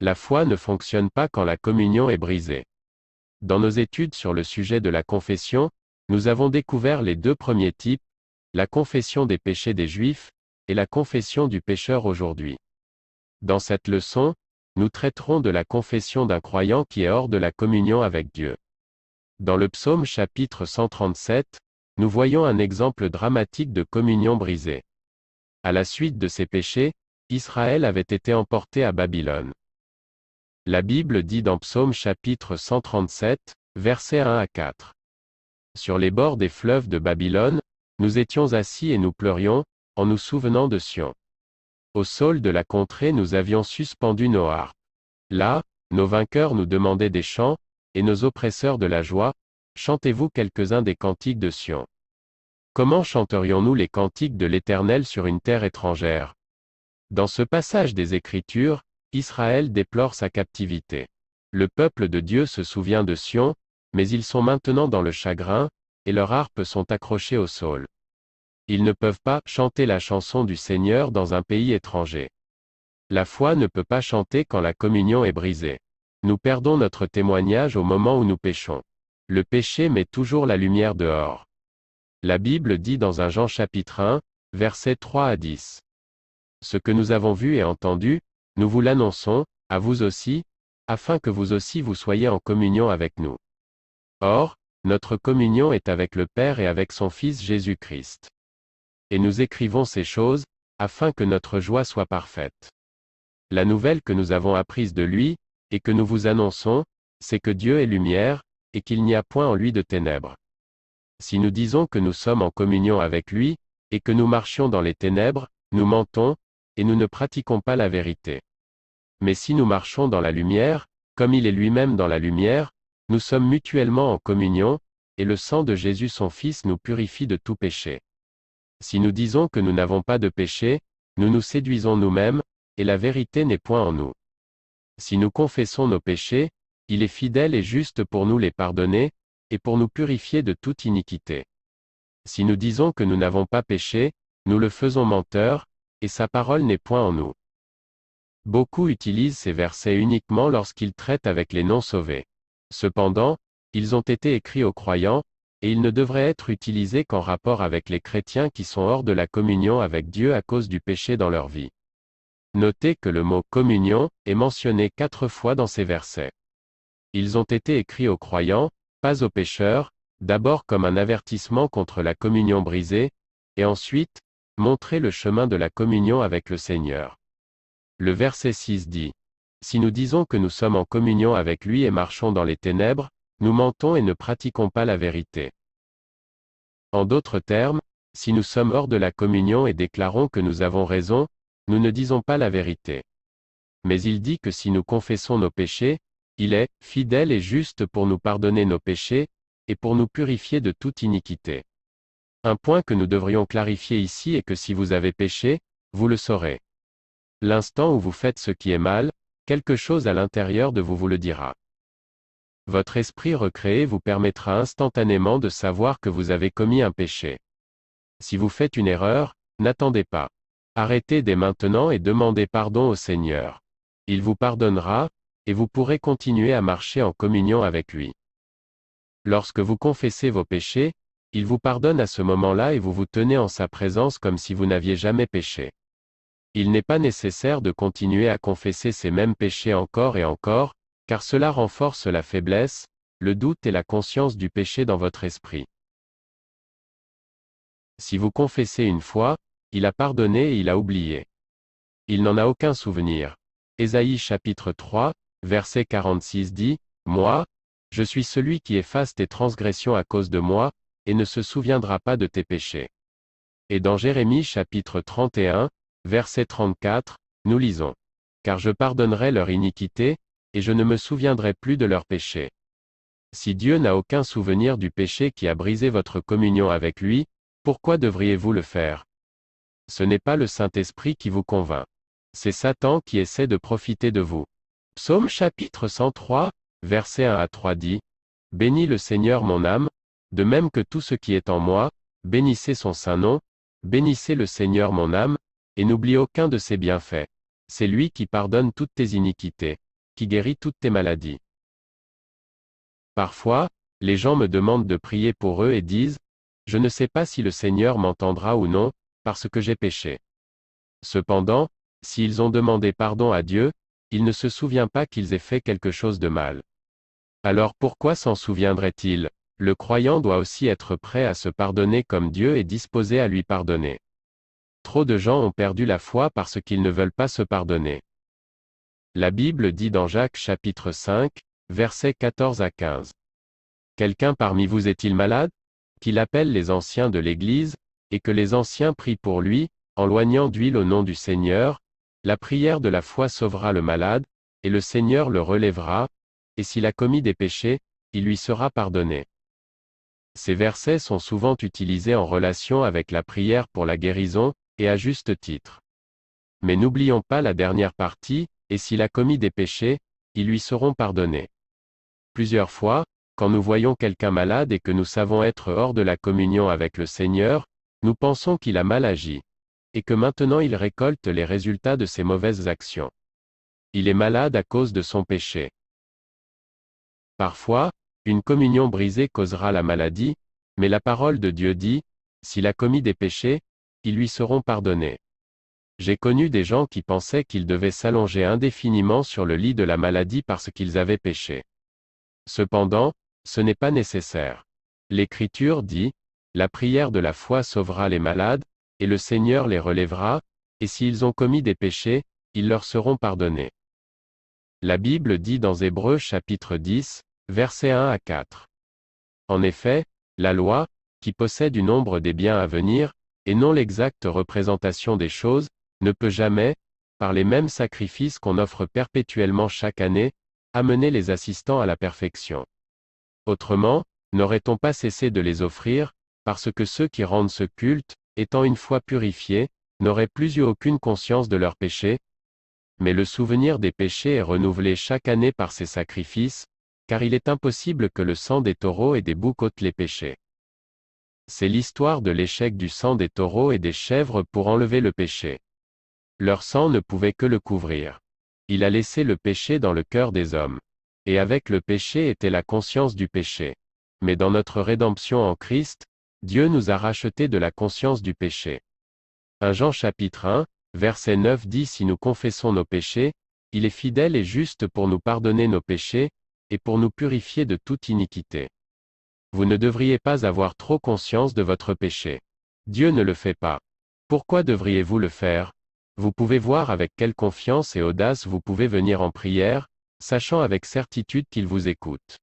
La foi ne fonctionne pas quand la communion est brisée. Dans nos études sur le sujet de la confession, nous avons découvert les deux premiers types, la confession des péchés des Juifs, et la confession du pécheur aujourd'hui. Dans cette leçon, nous traiterons de la confession d'un croyant qui est hors de la communion avec Dieu. Dans le psaume chapitre 137, nous voyons un exemple dramatique de communion brisée. À la suite de ses péchés, Israël avait été emporté à Babylone. La Bible dit dans Psaume chapitre 137, versets 1 à 4. Sur les bords des fleuves de Babylone, nous étions assis et nous pleurions, en nous souvenant de Sion. Au saule de la contrée nous avions suspendu nos harpes. Là, nos vainqueurs nous demandaient des chants, et nos oppresseurs de la joie, chantez-vous quelques-uns des cantiques de Sion. Comment chanterions-nous les cantiques de l'Éternel sur une terre étrangère? Dans ce passage des Écritures, Israël déplore sa captivité. Le peuple de Dieu se souvient de Sion, mais ils sont maintenant dans le chagrin, et leurs harpes sont accrochées au saule. Ils ne peuvent pas chanter la chanson du Seigneur dans un pays étranger. La foi ne peut pas chanter quand la communion est brisée. Nous perdons notre témoignage au moment où nous péchons. Le péché met toujours la lumière dehors. La Bible dit dans 1 Jean chapitre 1, versets 3 à 10. Ce que nous avons vu et entendu, nous vous l'annonçons, à vous aussi, afin que vous aussi vous soyez en communion avec nous. Or, notre communion est avec le Père et avec son Fils Jésus-Christ. Et nous écrivons ces choses, afin que notre joie soit parfaite. La nouvelle que nous avons apprise de lui, et que nous vous annonçons, c'est que Dieu est lumière, et qu'il n'y a point en lui de ténèbres. Si nous disons que nous sommes en communion avec lui, et que nous marchions dans les ténèbres, nous mentons, et nous ne pratiquons pas la vérité. Mais si nous marchons dans la lumière, comme il est lui-même dans la lumière, nous sommes mutuellement en communion, et le sang de Jésus son Fils nous purifie de tout péché. Si nous disons que nous n'avons pas de péché, nous nous séduisons nous-mêmes, et la vérité n'est point en nous. Si nous confessons nos péchés, il est fidèle et juste pour nous les pardonner, et pour nous purifier de toute iniquité. Si nous disons que nous n'avons pas péché, nous le faisons menteur, et sa parole n'est point en nous. Beaucoup utilisent ces versets uniquement lorsqu'ils traitent avec les non-sauvés. Cependant, ils ont été écrits aux croyants, et ils ne devraient être utilisés qu'en rapport avec les chrétiens qui sont hors de la communion avec Dieu à cause du péché dans leur vie. Notez que le mot « communion » est mentionné 4 fois dans ces versets. Ils ont été écrits aux croyants, pas aux pécheurs, d'abord comme un avertissement contre la communion brisée, et ensuite, montrer le chemin de la communion avec le Seigneur. Le verset 6 dit, « Si nous disons que nous sommes en communion avec lui et marchons dans les ténèbres, nous mentons et ne pratiquons pas la vérité. » En d'autres termes, si nous sommes hors de la communion et déclarons que nous avons raison, nous ne disons pas la vérité. Mais il dit que si nous confessons nos péchés, il est fidèle et juste pour nous pardonner nos péchés, et pour nous purifier de toute iniquité. Un point que nous devrions clarifier ici est que si vous avez péché, vous le saurez. L'instant où vous faites ce qui est mal, quelque chose à l'intérieur de vous vous le dira. Votre esprit recréé vous permettra instantanément de savoir que vous avez commis un péché. Si vous faites une erreur, n'attendez pas. Arrêtez dès maintenant et demandez pardon au Seigneur. Il vous pardonnera, et vous pourrez continuer à marcher en communion avec lui. Lorsque vous confessez vos péchés, il vous pardonne à ce moment-là et vous vous tenez en sa présence comme si vous n'aviez jamais péché. Il n'est pas nécessaire de continuer à confesser ces mêmes péchés encore et encore, car cela renforce la faiblesse, le doute et la conscience du péché dans votre esprit. Si vous confessez une fois, il a pardonné et il a oublié. Il n'en a aucun souvenir. Ésaïe chapitre 3, verset 46 dit, « Moi, je suis celui qui efface tes transgressions à cause de moi, et ne se souviendra pas de tes péchés. » Et dans Jérémie chapitre 31, verset 34, nous lisons, « Car je pardonnerai leur iniquité, et je ne me souviendrai plus de leurs péchés. » Si Dieu n'a aucun souvenir du péché qui a brisé votre communion avec lui, pourquoi devriez-vous le faire? Ce n'est pas le Saint-Esprit qui vous convainc. C'est Satan qui essaie de profiter de vous. Psaume chapitre 103, versets 1 à 3 dit, « Bénis le Seigneur mon âme, de même que tout ce qui est en moi, bénissez son saint nom, bénissez le Seigneur mon âme, et n'oublie aucun de ses bienfaits. C'est lui qui pardonne toutes tes iniquités, qui guérit toutes tes maladies. Parfois, les gens me demandent de prier pour eux et disent, je ne sais pas si le Seigneur m'entendra ou non, parce que j'ai péché. Cependant, s'ils ont demandé pardon à Dieu, il ne se souvient pas qu'ils aient fait quelque chose de mal. Alors pourquoi s'en souviendrait-il? Le croyant doit aussi être prêt à se pardonner comme Dieu est disposé à lui pardonner. Trop de gens ont perdu la foi parce qu'ils ne veulent pas se pardonner. La Bible dit dans Jacques chapitre 5, versets 14 à 15. Quelqu'un parmi vous est-il malade? Qu'il appelle les anciens de l'Église, et que les anciens prient pour lui, en loignant d'huile au nom du Seigneur. La prière de la foi sauvera le malade, et le Seigneur le relèvera, et s'il a commis des péchés, il lui sera pardonné. Ces versets sont souvent utilisés en relation avec la prière pour la guérison, et à juste titre. Mais n'oublions pas la dernière partie, et s'il a commis des péchés, ils lui seront pardonnés. Plusieurs fois, quand nous voyons quelqu'un malade et que nous savons être hors de la communion avec le Seigneur, nous pensons qu'il a mal agi, et que maintenant il récolte les résultats de ses mauvaises actions. Il est malade à cause de son péché. Parfois, une communion brisée causera la maladie, mais la parole de Dieu dit, s'il a commis des péchés, ils lui seront pardonnés. J'ai connu des gens qui pensaient qu'ils devaient s'allonger indéfiniment sur le lit de la maladie parce qu'ils avaient péché. Cependant, ce n'est pas nécessaire. L'Écriture dit, la prière de la foi sauvera les malades, et le Seigneur les relèvera, et s'ils ont commis des péchés, ils leur seront pardonnés. La Bible dit dans Hébreux chapitre 10, versets 1 à 4. En effet, la loi, qui possède une ombre des biens à venir, et non l'exacte représentation des choses, ne peut jamais, par les mêmes sacrifices qu'on offre perpétuellement chaque année, amener les assistants à la perfection. Autrement, n'aurait-on pas cessé de les offrir, parce que ceux qui rendent ce culte, étant une fois purifiés, n'auraient plus eu aucune conscience de leurs péchés? Mais le souvenir des péchés est renouvelé chaque année par ces sacrifices, car il est impossible que le sang des taureaux et des boucs ôte les péchés. C'est l'histoire de l'échec du sang des taureaux et des chèvres pour enlever le péché. Leur sang ne pouvait que le couvrir. Il a laissé le péché dans le cœur des hommes. Et avec le péché était la conscience du péché. Mais dans notre rédemption en Christ, Dieu nous a rachetés de la conscience du péché. 1 Jean chapitre 1, verset 9 dit si nous confessons nos péchés, il est fidèle et juste pour nous pardonner nos péchés, et pour nous purifier de toute iniquité. Vous ne devriez pas avoir trop conscience de votre péché. Dieu ne le fait pas. Pourquoi devriez-vous le faire? Vous pouvez voir avec quelle confiance et audace vous pouvez venir en prière, sachant avec certitude qu'il vous écoute.